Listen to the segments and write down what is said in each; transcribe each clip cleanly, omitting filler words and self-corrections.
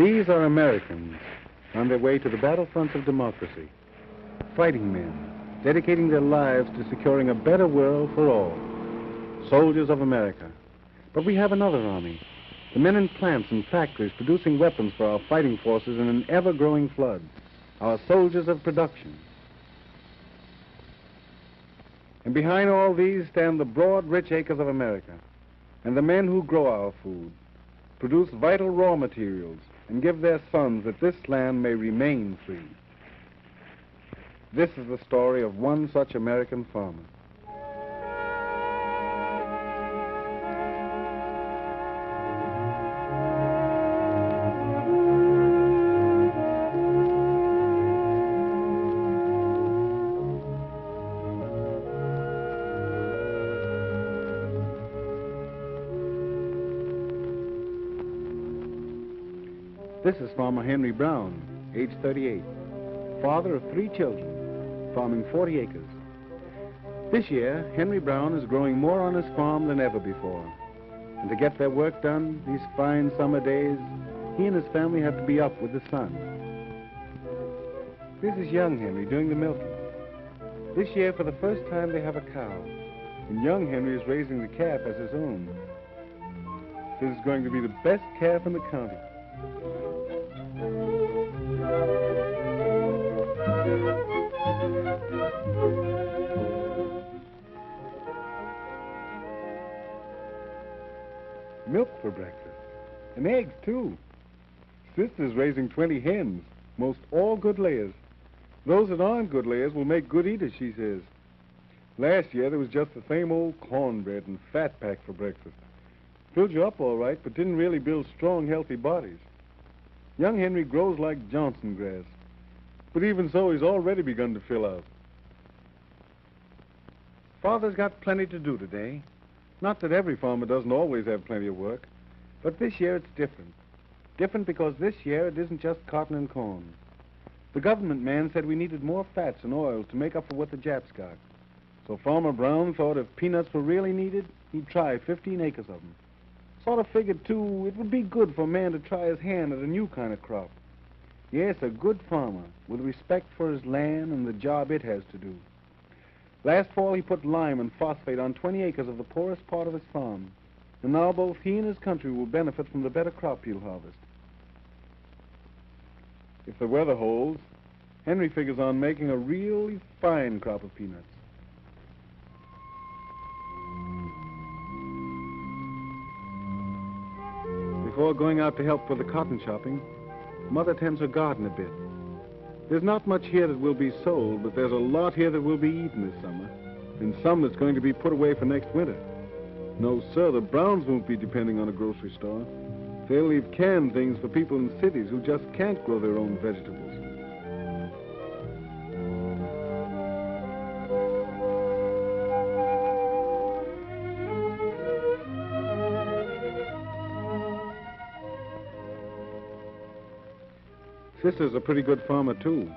These are Americans on their way to the battlefronts of democracy. Fighting men, dedicating their lives to securing a better world for all. Soldiers of America. But we have another army. The men in plants and factories producing weapons for our fighting forces in an ever-growing flood. Our soldiers of production. And behind all these stand the broad, rich acres of America, and the men who grow our food, produce vital raw materials, and give their sons that this land may remain free. This is the story of one such American farmer. This is Farmer Henry Browne, age 38, father of 3 children, farming 40 acres. This year, Henry Browne is growing more on his farm than ever before. And to get their work done, these fine summer days, he and his family have to be up with the sun. This is young Henry doing the milking. This year, for the first time, they have a cow, and young Henry is raising the calf as his own. This is going to be the best calf in the county. Milk for breakfast, and eggs too. Sister's raising 20 hens, most all good layers. Those that aren't good layers will make good eaters, she says. Last year there was just the same old cornbread and fat pack for breakfast. Filled you up all right, but didn't really build strong, healthy bodies. Young Henry grows like Johnson grass, but even so, he's already begun to fill out. Father's got plenty to do today. Not that every farmer doesn't always have plenty of work, but this year it's different. Different because this year it isn't just cotton and corn. The government man said we needed more fats and oils to make up for what the Japs got. So Farmer Browne thought if peanuts were really needed, he'd try 15 acres of them. Sort of figured, too, it would be good for a man to try his hand at a new kind of crop. Yes, a good farmer, with respect for his land and the job it has to do. Last fall, he put lime and phosphate on 20 acres of the poorest part of his farm. And now both he and his country will benefit from the better crop he'll harvest. If the weather holds, Henry figures on making a really fine crop of peanuts. Before going out to help with the cotton shopping, Mother tends her garden a bit. There's not much here that will be sold, but there's a lot here that will be eaten this summer, and some that's going to be put away for next winter. No, sir, the Browns won't be depending on a grocery store. They'll leave canned things for people in cities who just can't grow their own vegetables. Sister's a pretty good farmer, too.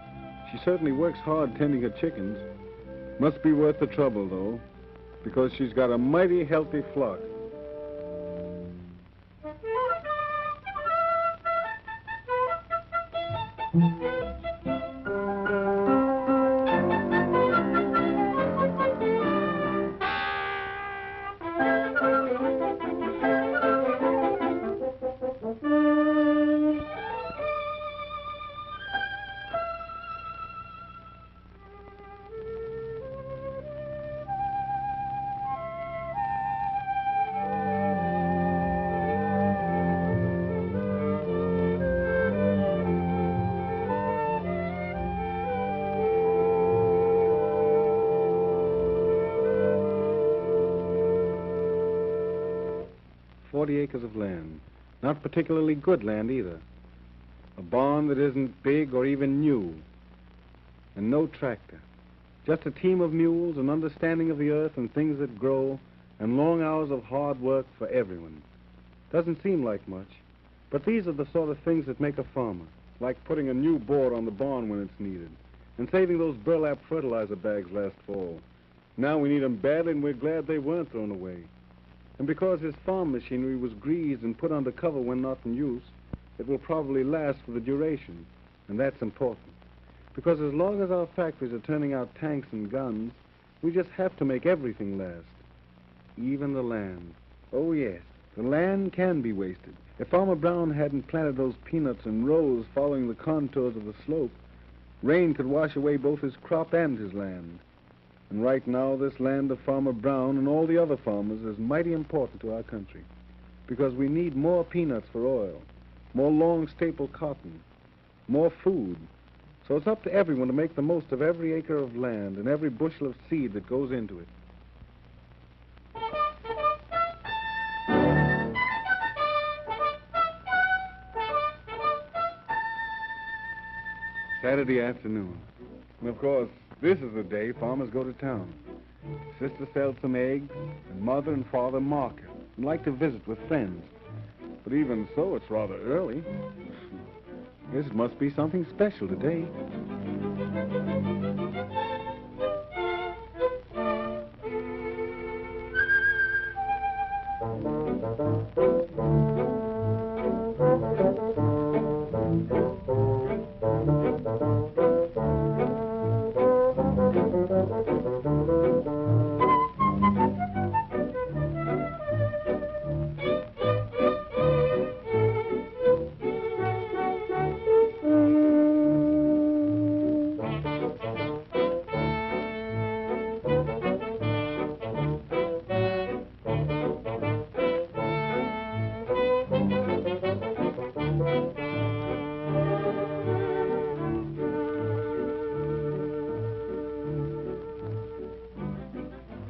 She certainly works hard tending her chickens. Must be worth the trouble, though, because she's got a mighty healthy flock. Acres of land. Not particularly good land either. A barn that isn't big or even new. And no tractor. Just a team of mules, an understanding of the earth and things that grow, and long hours of hard work for everyone. Doesn't seem like much, but these are the sort of things that make a farmer. Like putting a new board on the barn when it's needed, and saving those burlap fertilizer bags last fall. Now we need them badly, and we're glad they weren't thrown away. And because his farm machinery was greased and put under cover when not in use, It will probably last for the duration, and that's important. Because as long as our factories are turning out tanks and guns, we just have to make everything last. Even the land. Oh, yes, the land can be wasted. If Farmer Browne hadn't planted those peanuts in rows following the contours of the slope, rain could wash away both his crop and his land. And right now, this land of Farmer Browne and all the other farmers is mighty important to our country. Because we need more peanuts for oil, more long staple cotton, more food. So it's up to everyone to make the most of every acre of land and every bushel of seed that goes into it. Saturday afternoon. And of course, this is the day farmers go to town. Sister sells some eggs, and Mother and Father market and like to visit with friends. But even so, it's rather early. This must be something special today.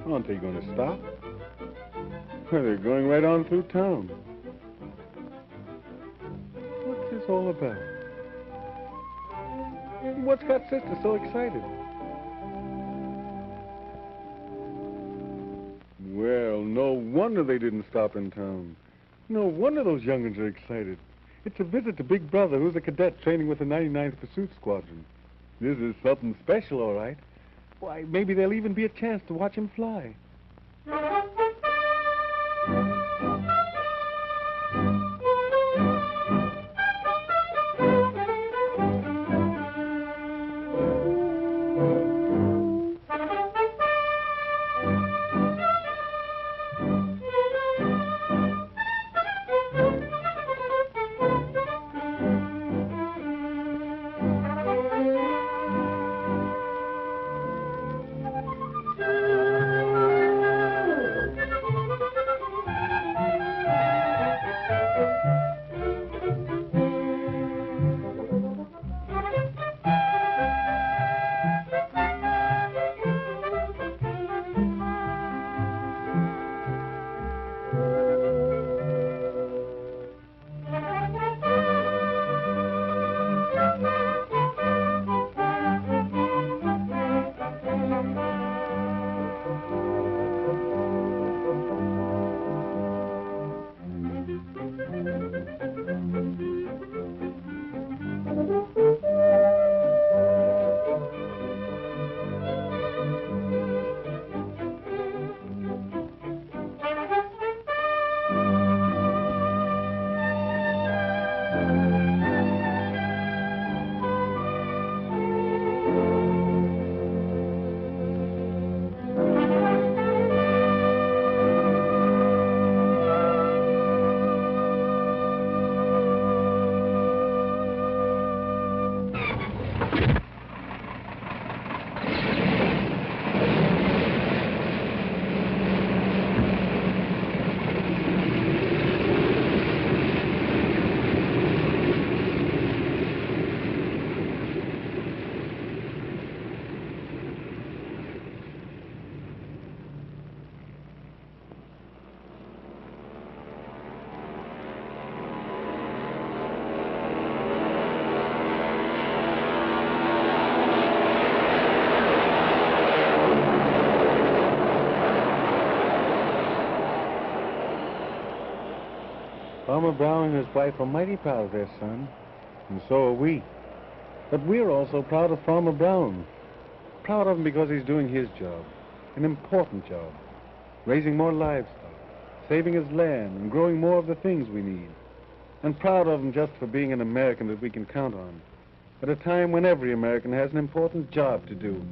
Aren't they going to stop? Well, they're going right on through town. What's this all about? What's got Sister so excited? Well, no wonder they didn't stop in town. No wonder those young'uns are excited. It's a visit to Big Brother, who's a cadet training with the 99th Pursuit Squadron. This is something special, all right. Why, maybe there'll even be a chance to watch him fly. Farmer Browne and his wife are mighty proud of their son, and so are we. But we're also proud of Farmer Browne. Proud of him because he's doing his job, an important job, raising more livestock, saving his land, and growing more of the things we need. and proud of him just for being an American that we can count on. At a time when every American has an important job to do.